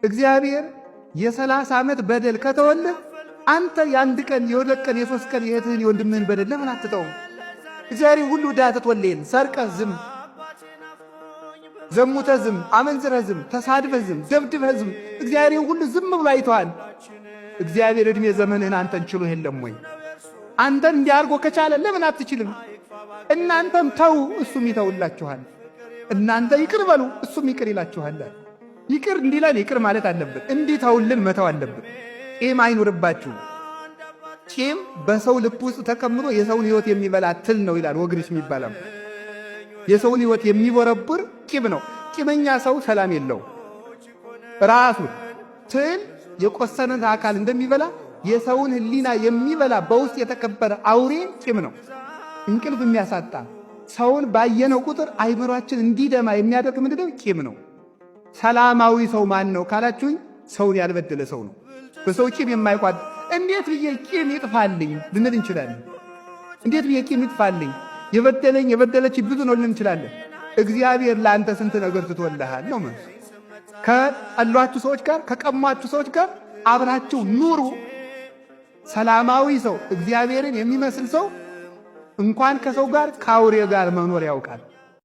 እግዚአብሔር የ30 ዓመት በደል ከተወልህ አንተ የአንድ ቀን የሁለት ቀን የሶስት ቀን የእህትህን የወንድምህን በደል ለምን አትተውም? እግዚአብሔር ሁሉ ዕዳ ትቶልህ ሰርቀህ ዝም፣ ዘሙተህ ዝም፣ አመንዝረህ ዝም፣ ተሳድበህ ዝም፣ ደብድበህ ዝም፣ እግዚአብሔር ሁሉ ዝም ብሎ አይተዋል። እግዚአብሔር ዕድሜ ዘመንህን አንተን ችሎ የለም ወይ? አንተን እንዲያርጎ ከቻለ ለምን አትችልም? እናንተም ተው፣ እሱም ይተውላችኋል። እናንተ ይቅር በሉ፣ እሱም ይቅር ይላችኋል። ይቅር እንዲለን ይቅር ማለት አለብን። እንዲተውልን መተው አለብን። ቂም አይኑርባችሁ። ቂም በሰው ልብ ውስጥ ተቀምጦ የሰውን ሕይወት የሚበላ ትል ነው ይላል ወግሪስ የሚባለው። የሰውን ሕይወት የሚቦረብር ቂም ነው። ቂመኛ ሰው ሰላም የለው። ራሱ ትል የቆሰነን አካል እንደሚበላ የሰውን ሕሊና የሚበላ በውስጥ የተከበረ አውሬ ቂም ነው። እንቅልፍ የሚያሳጣ ሰውን ባየነው ቁጥር አይምሯችን እንዲደማ የሚያደርግ ምንድነው? ቂም ነው። ሰላማዊ ሰው ማን ነው ካላችሁኝ፣ ሰውን ያልበደለ ሰው ነው። በሰው ቂም የማይቋድ እንዴት ብዬ ቂም ይጥፋልኝ ልንል እንችላለን። እንዴት ብዬ ቂም ይጥፋልኝ፣ የበደለኝ የበደለች ብዙ ነው ልንል እንችላለን። እግዚአብሔር ለአንተ ስንት ነገር ትቶልሃል ነው ማለት። ከጠሏችሁ ሰዎች ጋር ከቀሟችሁ ሰዎች ጋር አብራችሁ ኑሩ። ሰላማዊ ሰው እግዚአብሔርን የሚመስል ሰው እንኳን ከሰው ጋር ከአውሬ ጋር መኖር ያውቃል።